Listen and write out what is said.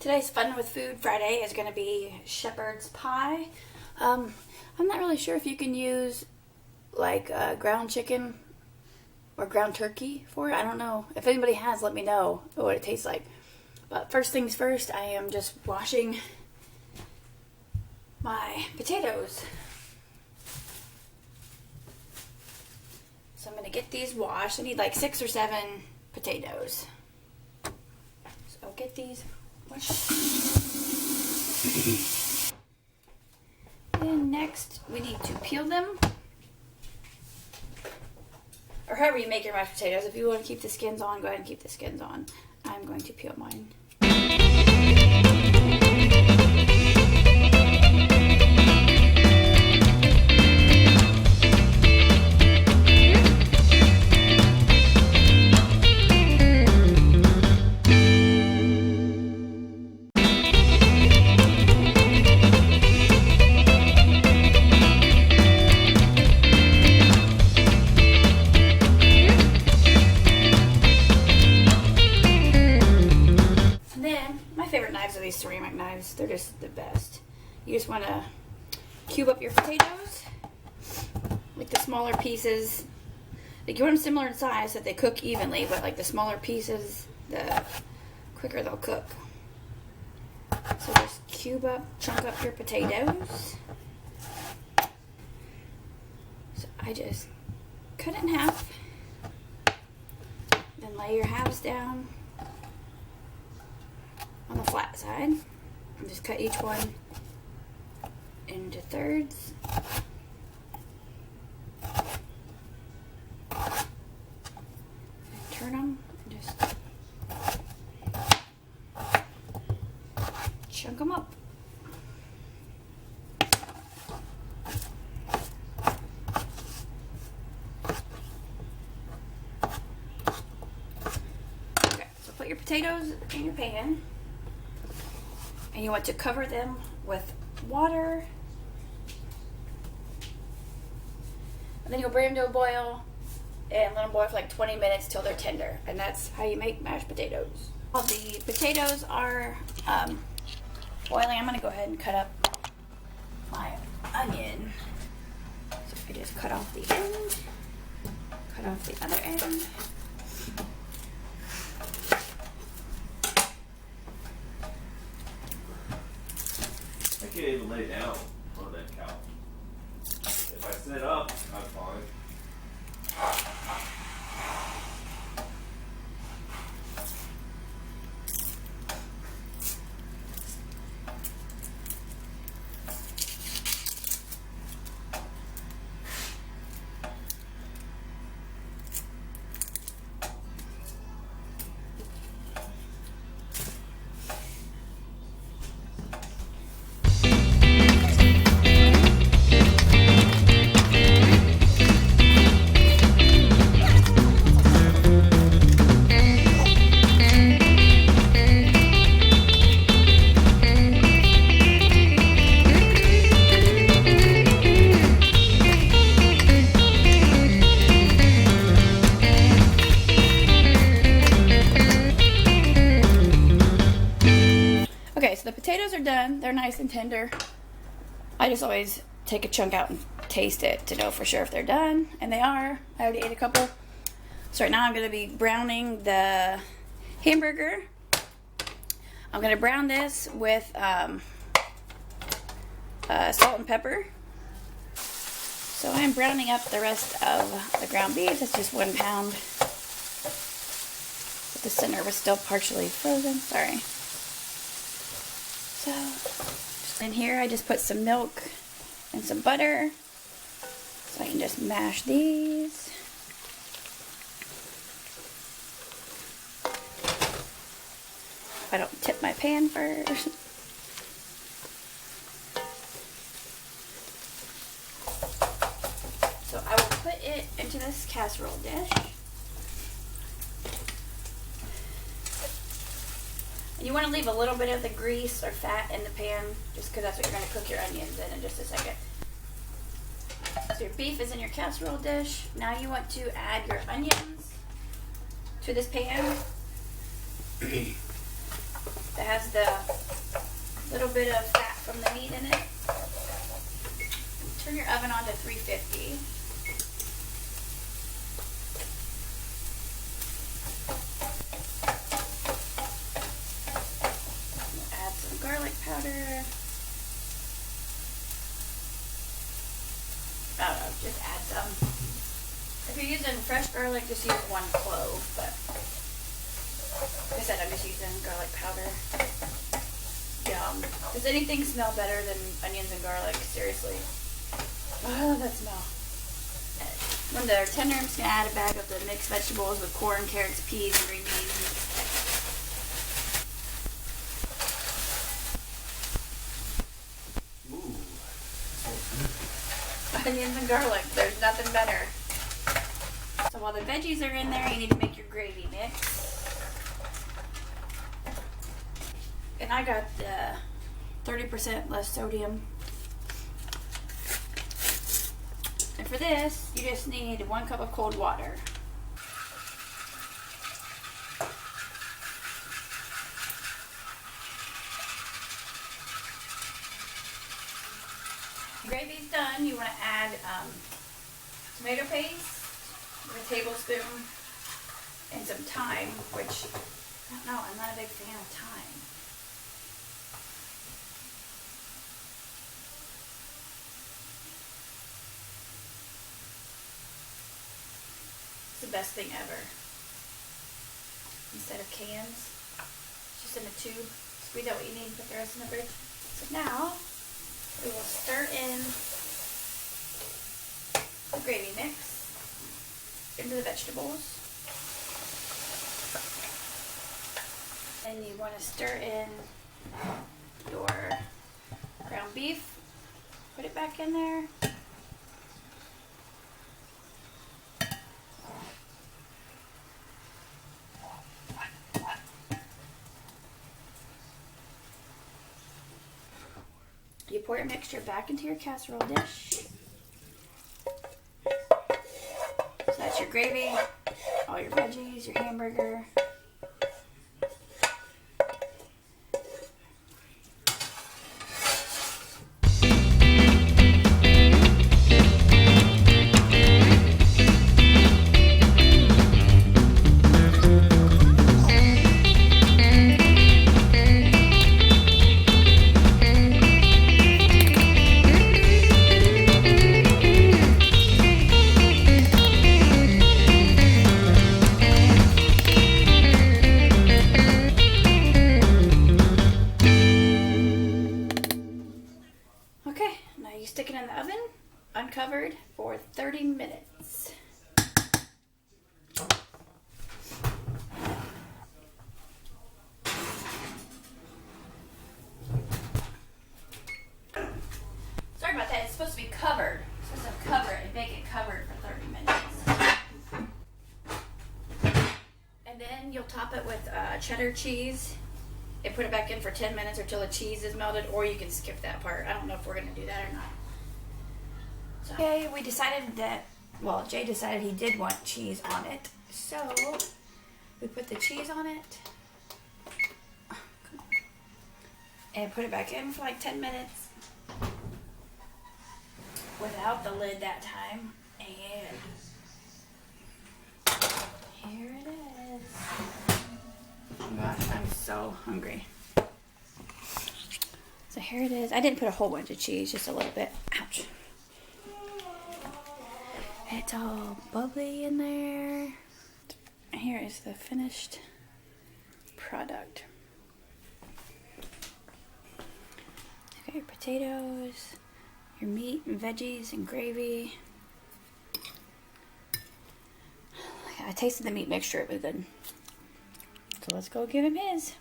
Today's Fun with Food Friday is going to be shepherd's pie. I'm not really sure if you can use like ground chicken or ground turkey for it. I don't know. If anybody has, let me know what it tastes like. But first things first, I am just washing my potatoes. So I'm going to get these washed. I need like 6 or 7 potatoes. So I'll get these washed. And next, we need to peel them. Or however you make your mashed potatoes. If you want to keep the skins on, go ahead and keep the skins on. I'm going to peel mine. These ceramic knives, they're just the best. You just want to cube up your potatoes, like the smaller pieces. Like you want them similar in size so that they cook evenly, but like the smaller pieces, the quicker they'll cook. So just chunk up your potatoes. So I just cut it in half, then lay your halves down on the flat side, and just cut each one into thirds. And turn them and just chunk them up. Okay, so put your potatoes in your pan. And you want to cover them with water. And then you'll bring them to a boil and let them boil for like 20 minutes till they're tender. And that's how you make mashed potatoes. While the potatoes are boiling, I'm going to go ahead and cut up my onion. So I just cut off the end, cut off the other end. I can't even lay down on that couch. If I sit up, I'm fine. Okay, so the potatoes are done. They're nice and tender. I just always take a chunk out and taste it to know for sure if they're done. And they are. I already ate a couple. So right now I'm going to be browning the hamburger. I'm going to brown this with salt and pepper. So I'm browning up the rest of the ground beef. It's just 1 pound. But the center was still partially frozen. Sorry. So in here I just put some milk and some butter, so I can just mash these. If I don't tip my pan first. So I will put it into this casserole dish. You want to leave a little bit of the grease or fat in the pan, just because that's what you're going to cook your onions in just a second. So your beef is in your casserole dish. Now you want to add your onions to this pan. that has the little bit of fat from the meat in it. Turn your oven on to 350. Add some garlic powder. I don't know, just add some. If you're using fresh garlic, just use 1 clove, but like I said, I'm just using garlic powder. Yum. Does anything smell better than onions and garlic? Seriously. I love that smell. When they're tender, I'm just going to add a bag of the mixed vegetables with corn, carrots, peas, and green beans. Ooh. Onions and garlic. There's nothing better. So while the veggies are in there, you need to make your gravy mix. And I got the 30% less sodium. And for this, you just need 1 cup of cold water. Gravy's done. You want to add tomato paste, a tablespoon, and some thyme, which, I don't know, I'm not a big fan of thyme. It's the best thing ever. Instead of cans, just in a tube. Squeeze out what you need and put the rest in the fridge. So now, we will stir in the gravy mix into the vegetables. And you want to stir in your ground beef. Put it back in there. You pour your mixture back into your casserole dish. So that's your gravy, all your veggies, your hamburger. Okay, now you stick it in the oven, uncovered, for 30 minutes. Sorry about that, it's supposed to be covered. It's supposed to cover it and bake it covered for 30 minutes. And then you'll top it with cheddar cheese. And put it back in for 10 minutes or till the cheese is melted, or you can skip that part. I don't know if we're going to do that or not. So, okay, we decided that, well, Jay decided he did want cheese on it. So, we put the cheese on it. And put it back in for like 10 minutes. Without the lid that time. And here it is. Oh gosh, I'm so hungry. So here it is. I didn't put a whole bunch of cheese, just a little bit. Ouch. It's all bubbly in there. Here is the finished product. You got your potatoes, your meat and veggies and gravy. I tasted the meat mixture, it was good. So let's go give him his.